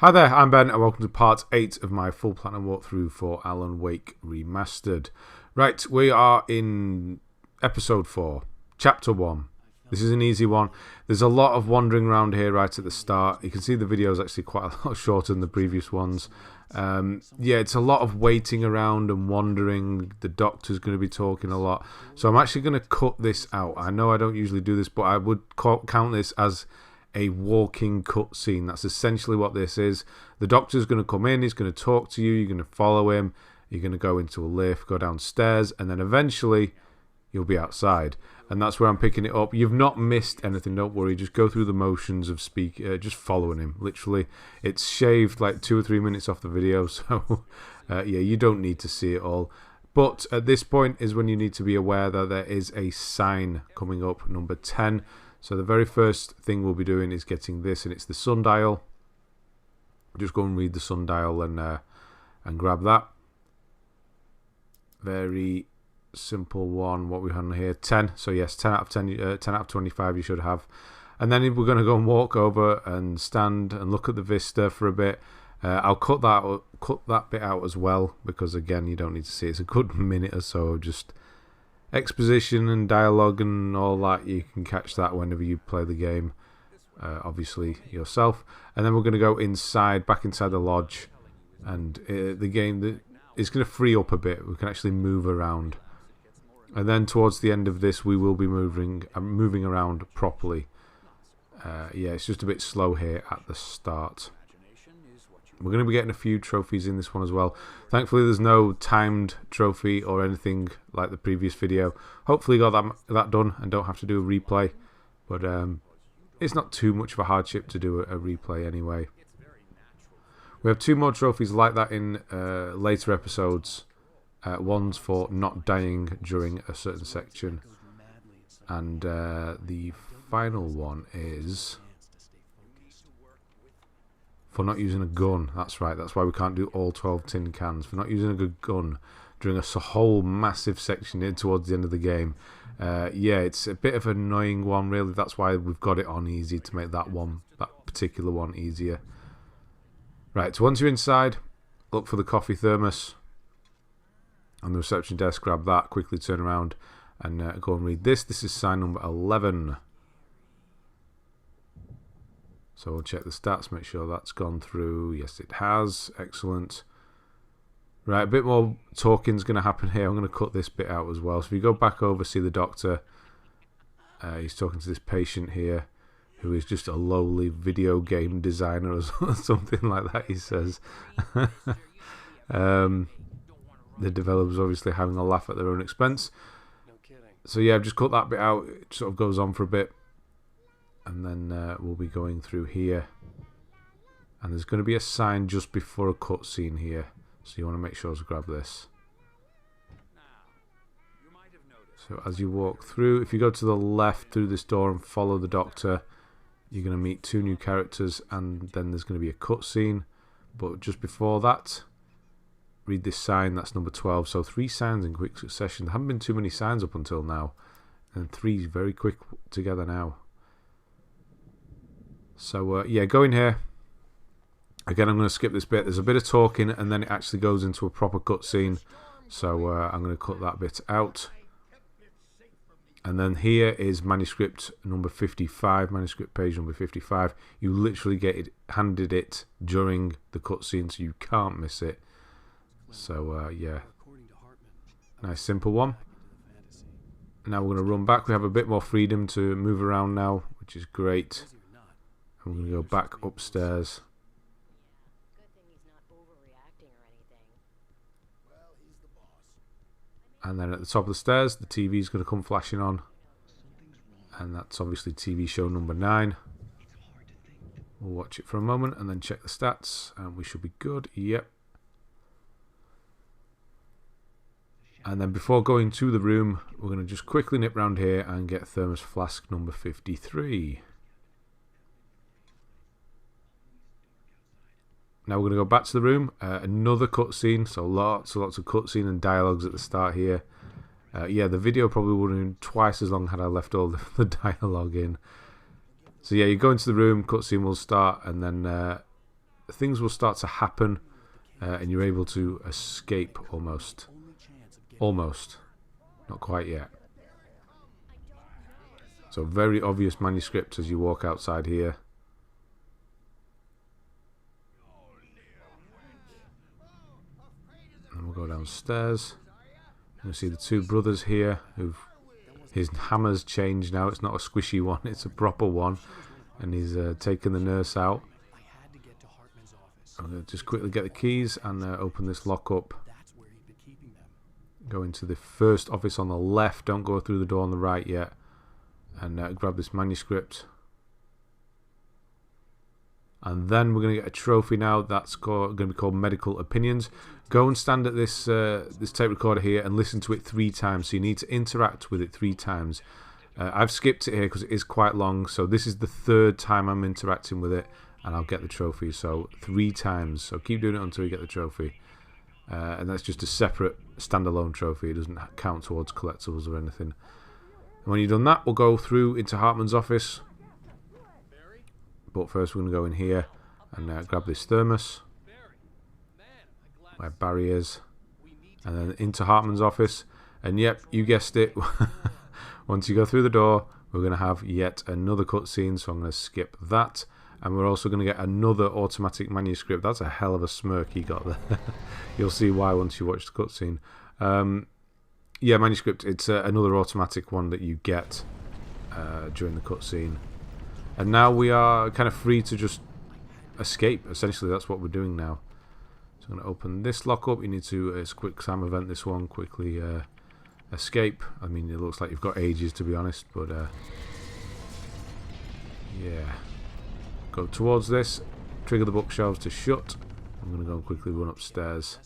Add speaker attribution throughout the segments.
Speaker 1: Hi there, I'm Ben and welcome to part 8 of my full platinum walkthrough for Alan Wake Remastered. Right, we are in episode 4, chapter 1. This is an easy one. There's a lot of wandering around here right at the start. You can see the video is actually quite a lot shorter than the previous ones. Yeah, it's a lot of waiting around and wandering. The doctor's going to be talking a lot. So I'm actually going to cut this out. I know I don't usually do this, but I would count this as a walking cutscene. That's essentially what this is. The doctor's going to come in, he's going to talk to you, you're going to follow him, you're going to go into a lift, go downstairs, and then eventually you'll be outside. And that's where I'm picking it up. You've not missed anything, don't worry. Just go through the motions of just following him. Literally, it's shaved like 2 or 3 minutes off the video, so yeah, you don't need to see it all. But at this point is when you need to be aware that there is a sign coming up, number 10. So the very first thing we'll be doing is getting this, and it's the sundial. Just go and read the sundial and grab that. Very simple one. What we have on here, 10. So yes, 10 out of 10, 10 out of 25 you should have. And then we're going to go and walk over and stand and look at the vista for a bit. I'll cut that bit out as well because again you don't need to see it. It's a good minute or so of just exposition and dialogue and all that. You can catch that whenever you play the game, obviously yourself. And then we're going to go back inside the lodge, and the game is going to free up a bit. We can actually move around, and then towards the end of this we will be moving around properly. Yeah, it's just a bit slow here at the start. We're going to be getting a few trophies in this one as well. Thankfully there's no timed trophy or anything like the previous video. Hopefully got that done and don't have to do a replay. But it's not too much of a hardship to do a replay anyway. We have 2 more trophies like that in later episodes. One's for not dying during a certain section. And the final one is for not using a gun. That's right, that's why we can't do all 12 tin cans. For not using a good gun during a whole massive section in towards the end of the game. Yeah, it's a bit of an annoying one really. That's why we've got it on easy to make that particular one easier. Right, so once you're inside, look for the coffee thermos on the reception desk, grab that, quickly turn around and go and read this. This is sign number 11. So we'll check the stats, make sure that's gone through. Yes, it has. Excellent. Right, a bit more talking's going to happen here. I'm going to cut this bit out as well. So if you go back over, see the doctor. He's talking to this patient here, who is just a lowly video game designer or something like that, he says. The developers obviously having a laugh at their own expense. So yeah, I've just cut that bit out. It sort of goes on for a bit. And then we'll be going through here. And there's going to be a sign just before a cutscene here. So you want to make sure to grab this. So as you walk through, if you go to the left through this door and follow the doctor, you're going to meet 2 new characters. And then there's going to be a cutscene. But just before that, read this sign. That's number 12. So 3 signs in quick succession. There haven't been too many signs up until now. And 3 very quick together now. So yeah, go in here. Again, I'm going to skip this bit. There's a bit of talking and then it actually goes into a proper cutscene. So I'm going to cut that bit out. And then here is manuscript number 55, manuscript page number 55. You literally get it handed it during the cutscene, so you can't miss it. So yeah, nice simple one. Now we're going to run back. We have a bit more freedom to move around now, which is great. I'm going to go back upstairs. And then at the top of the stairs, the TV is going to come flashing on. And that's obviously TV show number 9. We'll watch it for a moment and then check the stats. And we should be good. Yep. And then before going to the room, we're going to just quickly nip round here and get Thermos flask number 53. Now we're going to go back to the room. Another cutscene, so lots of cutscene and dialogues at the start here. Yeah, the video probably would have been twice as long had I left all the dialogue in. So yeah, you go into the room, cutscene will start, and then things will start to happen, and you're able to escape almost. Almost. Not quite yet. So very obvious manuscript as you walk outside here. And we'll go downstairs. You'll see the two brothers here his hammer's changed now. It's not a squishy one, it's a proper one. And he's taken the nurse out. I'm going to just quickly get the keys and open this lock up. Go into the first office on the left. Don't go through the door on the right yet. And grab this manuscript. And then we're going to get a trophy now. That's going to be called Medical Opinions. Go and stand at this this tape recorder here and listen to it 3 times. So you need to interact with it 3 times. I've skipped it here because it is quite long. So this is the 3rd time I'm interacting with it. And I'll get the trophy. So 3 times. So keep doing it until you get the trophy. And that's just a separate standalone trophy. It doesn't count towards collectibles or anything. And when you've done that, we'll go through into Hartman's office. But first we're going to go in here and grab this thermos. Where Barry is. And then into Hartman's office. And yep, you guessed it. Once you go through the door, we're going to have yet another cutscene. So I'm going to skip that. And we're also going to get another automatic manuscript. That's a hell of a smirk he got there. You'll see why once you watch the cutscene. Yeah, manuscript. It's another automatic one that you get during the cutscene. And now we are kind of free to just escape. Essentially, that's what we're doing now. So I'm going to open this lock up. You need to, it's a quick time event, this one. Quickly escape. I mean, it looks like you've got ages, to be honest. But, yeah. Go towards this. Trigger the bookshelves to shut. I'm going to go and quickly run upstairs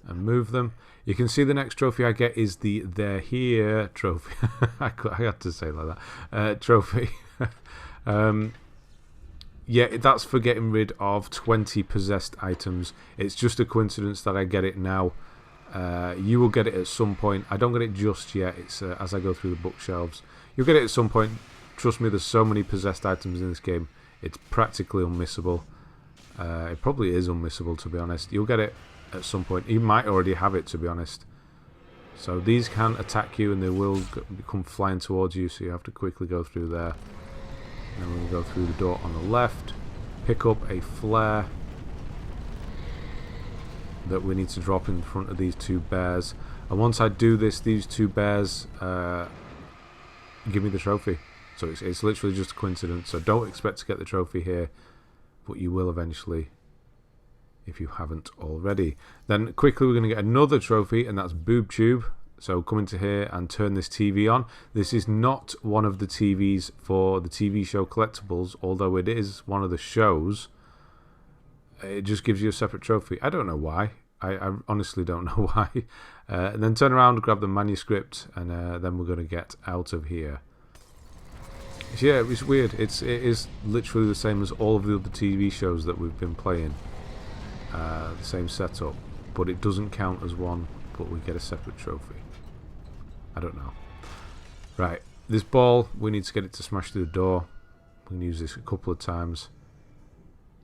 Speaker 1: and move them. You can see the next trophy I get is the They're Here trophy. I had to say it like that. Trophy. Yeah, that's for getting rid of 20 possessed items. It's just a coincidence that I get it now. You will get it at some point. I don't get it just yet. It's as I go through the bookshelves. You'll get it at some point. Trust me, there's so many possessed items in this game. It's practically unmissable. It probably is unmissable, to be honest. You'll get it at some point. You might already have it, to be honest. So these can attack you and they will come flying towards you, so you have to quickly go through there. And then we'll go through the door on the left. Pick up a flare that we need to drop in front of these 2 bears. And once I do this, these 2 bears give me the trophy. So it's literally just a coincidence. So don't expect to get the trophy here, but you will eventually if you haven't already. Then quickly we're going to get another trophy, and that's Boob Tube. So come into here and turn this TV on. This is not one of the TVs for the TV show Collectibles, although it is one of the shows. It just gives you a separate trophy. I don't know why. I honestly don't know why. And then turn around, grab the manuscript, and then we're going to get out of here. So yeah, it's weird. It is literally the same as all of the other TV shows that we've been playing. The same setup, but it doesn't count as one, but we get a separate trophy. I don't know. Right, this ball, we need to get it to smash through the door. We can use this a couple of times.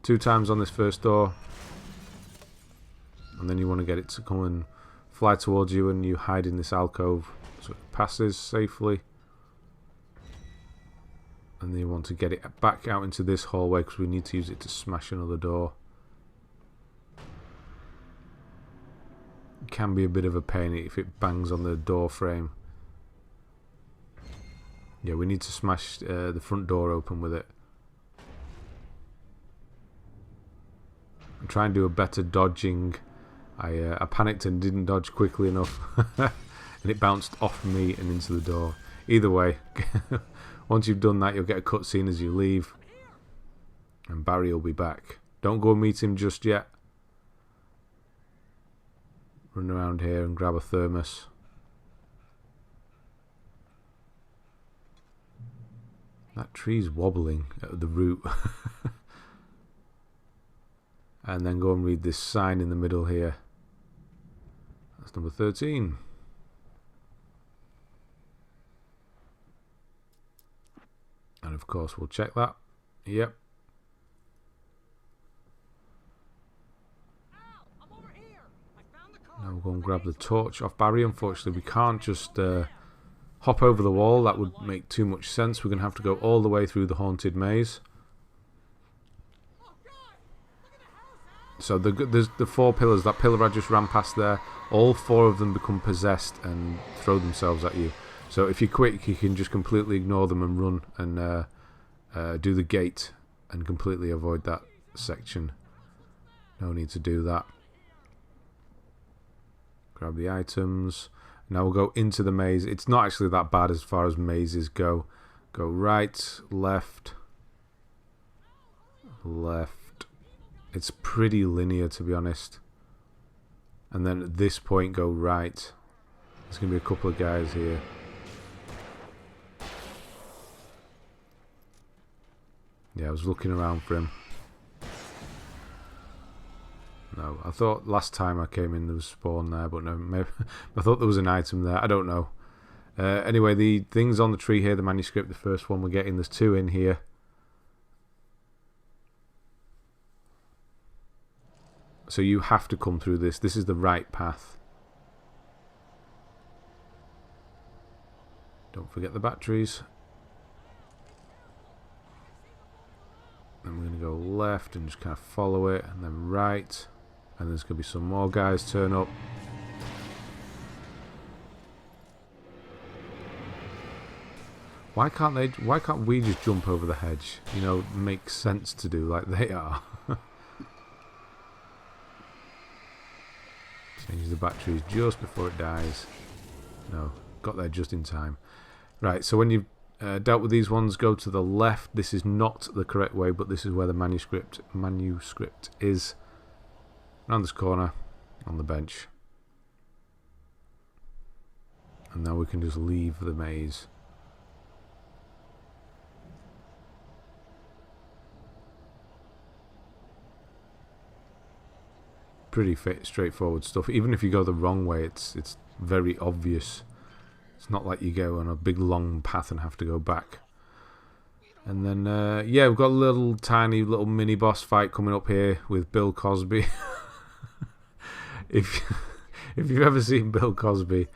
Speaker 1: 2 times on this first door. And then you want to get it to come and fly towards you, and you hide in this alcove so it passes safely. And then you want to get it back out into this hallway because we need to use it to smash another door. It can be a bit of a pain if it bangs on the door frame. Yeah, we need to smash the front door open with it. And try and do a better dodging. I panicked and didn't dodge quickly enough. And it bounced off me and into the door. Either way, once you've done that, you'll get a cutscene as you leave. And Barry will be back. Don't go and meet him just yet. Run around here and grab a thermos. That tree's wobbling at the root. And then go and read this sign in the middle here. That's number 13. And of course we'll check that. Yep. go and grab the torch off Barry. Unfortunately, we can't just hop over the wall. That would make too much sense. We're going to have to go all the way through the haunted maze. So there's the 4 pillars. That pillar I just ran past there, all 4 of them become possessed and throw themselves at you. So if you're quick, you can just completely ignore them and run and do the gate and completely avoid that section. No need to do that. Grab the items. Now we'll go into the maze. It's not actually that bad as far as mazes go. Go right, left, left. It's pretty linear, to be honest. And then at this point, go right. There's going to be a couple of guys here. Yeah, I was looking around for him. No, I thought last time I came in there was spawn there, but no, maybe I thought there was an item there. I don't know. Anyway, the things on the tree here, the manuscript, the first one we're getting, there's 2 in here. So you have to come through this. This is the right path. Don't forget the batteries. Then we're going to go left and just kind of follow it, and then right. And there's going to be some more guys turn up. Why can't we just jump over the hedge? You know, makes sense to do like they are. Change the batteries just before it dies. No, got there just in time. Right, so when you've dealt with these ones, go to the left. This is not the correct way, but this is where the manuscript is. Around this corner, on the bench. And now we can just leave the maze. Pretty straightforward stuff. Even if you go the wrong way, it's very obvious. It's not like you go on a big long path and have to go back. And then yeah, we've got a little tiny little mini boss fight coming up here with Bill Cosby. if you've ever seen Bill Cosby,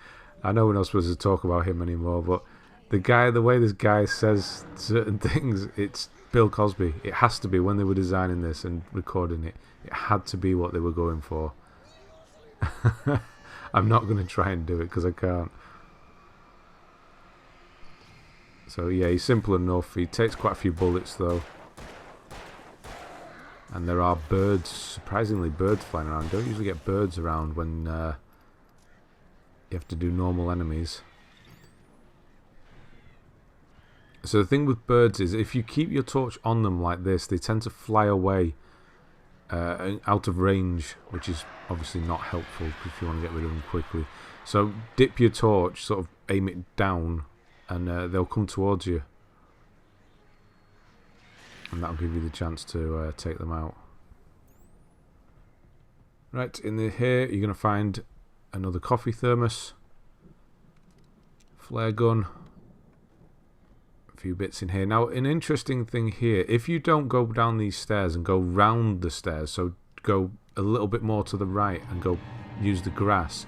Speaker 1: I know we're not supposed to talk about him anymore, but the way this guy says certain things, it's Bill Cosby. It has to be. When they were designing this and recording it, it had to be what they were going for. I'm not going to try and do it because I can't. So yeah, he's simple enough. He takes quite a few bullets though. And there are birds, surprisingly birds flying around. Don't usually get birds around when you have to do normal enemies. So the thing with birds is if you keep your torch on them like this, they tend to fly away out of range, which is obviously not helpful if you want to get rid of them quickly. So dip your torch, sort of aim it down, and they'll come towards you. And that'll give you the chance to take them out. Right, in here you're going to find another coffee thermos, flare gun, a few bits in here. Now, an interesting thing here, if you don't go down these stairs and go round the stairs, so go a little bit more to the right and go use the grass,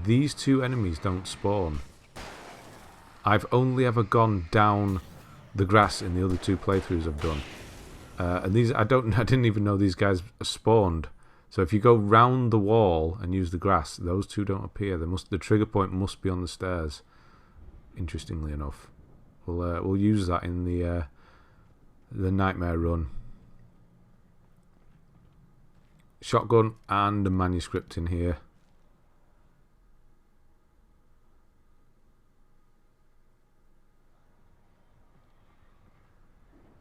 Speaker 1: these 2 enemies don't spawn. I've only ever gone down the grass in the other 2 playthroughs I've done. And these, I didn't even know these guys spawned. So if you go round the wall and use the grass, those 2 don't appear. The trigger point must be on the stairs. Interestingly enough, we'll use that in the nightmare run. Shotgun and a manuscript in here.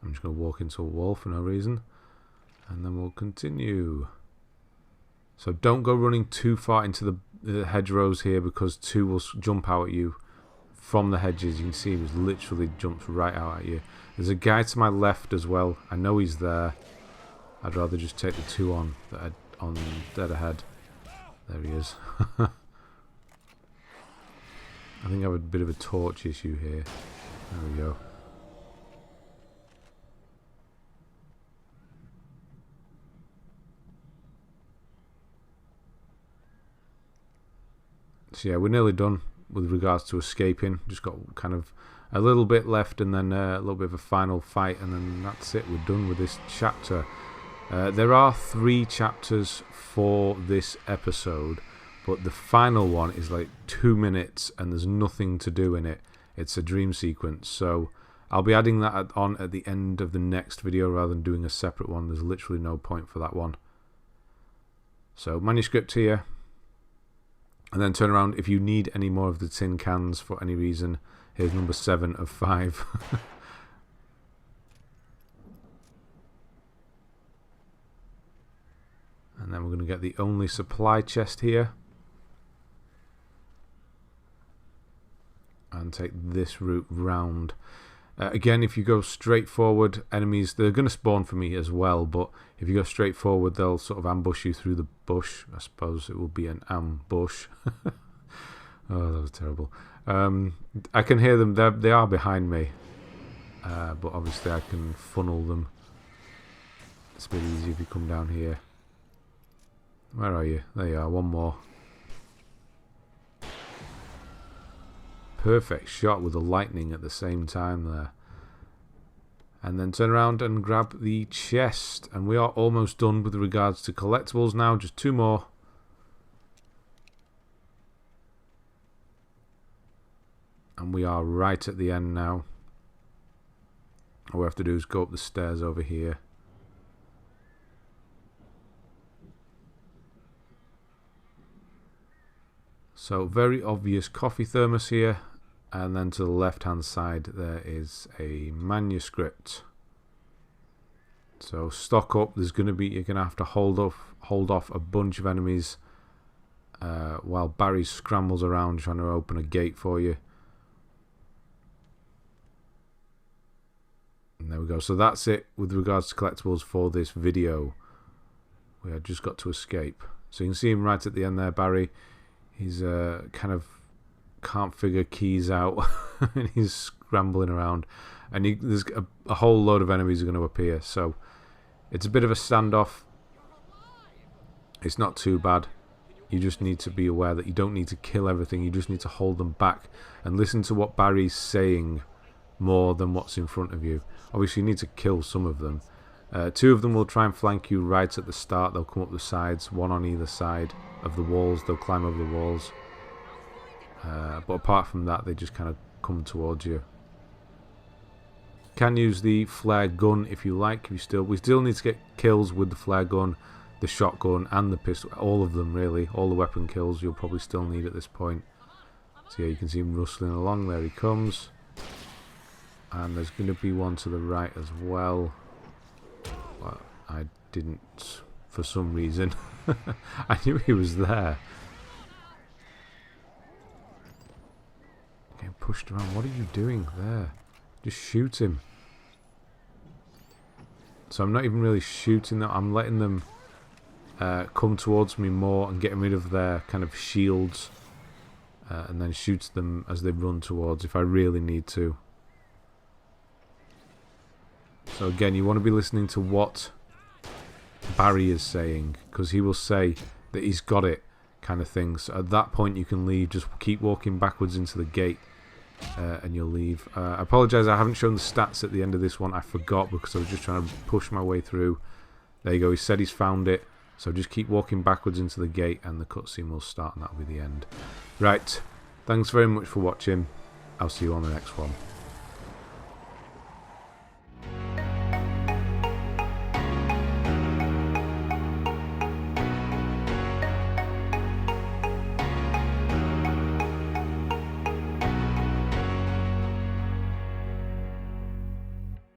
Speaker 1: I'm just going to walk into a wall for no reason, and then we'll continue. So don't go running too far into the hedgerows here, because 2 will jump out at you from the hedges. You can see he literally jumps right out at you. There's a guy to my left as well. I know he's there. I'd rather just take the 2 on dead ahead. There he is. I think I have a bit of a torch issue here. There we go. So yeah, we're nearly done with regards to escaping. Just got kind of a little bit left, and then a little bit of a final fight, and then that's it. We're done with this chapter. There are 3 chapters for this episode, but the final one is like 2 minutes, and there's nothing to do in it. It's a dream sequence, so I'll be adding that on at the end of the next video rather than doing a separate one. There's literally no point for that one. So manuscript here, and then turn around. If you need any more of the tin cans for any reason, here's number 7 of 5. And then we're going to get the only supply chest here. And take this route round. Again, if you go straight forward, enemies, they're going to spawn for me as well, but if you go straight forward, they'll sort of ambush you through the bush. I suppose it will be an ambush. Oh, that was terrible. I can hear them. They are behind me, but obviously I can funnel them. It's a bit easier if you come down here. Where are you? There you are, one more. Perfect shot with the lightning at the same time there. And then turn around and grab the chest. And we are almost done with regards to collectibles now. Just 2 more. And we are right at the end now. All we have to do is go up the stairs over here. So very obvious coffee thermos here, and then to the left hand side there is a manuscript. So stock up. There's going to be, you're going to have to hold off a bunch of enemies while Barry scrambles around trying to open a gate for you. And there we go. So that's it with regards to collectibles for this video. We have just got to escape. So you can see him right at the end there, Barry. He's kind of can't figure keys out and he's scrambling around, and there's a whole load of enemies are going to appear, so it's a bit of a standoff. It's not too bad. You just need to be aware that you don't need to kill everything. You just need to hold them back and listen to what Barry's saying more than what's in front of you. Obviously you need to kill some of them. 2 of them will try and flank you right at the start. They'll come up the sides, 1 on either side of the walls. They'll climb over the walls. But apart from that, they just kind of come towards you. Can use the flare gun if you like. We still need to get kills with the flare gun, the shotgun, and the pistol. All of them, really. All the weapon kills you'll probably still need at this point. So yeah, you can see him rustling along. There he comes. And there's going to be one to the right as well. But I didn't, for some reason. I knew he was there. Getting pushed around. What are you doing there? Just shoot him. So I'm not even really shooting them. I'm letting them come towards me more and getting rid of their kind of shields. And then shoot them as they run towards if I really need to. So again, you want to be listening to what Barry is saying, because he will say that he's got it, kind of thing. So at that point you can leave. Just keep walking backwards into the gate and you'll leave. I apologise, I haven't shown the stats at the end of this one. I forgot because I was just trying to push my way through. There you go, he said he's found it. So just keep walking backwards into the gate and the cutscene will start, and that'll be the end. Right, thanks very much for watching. I'll see you on the next one.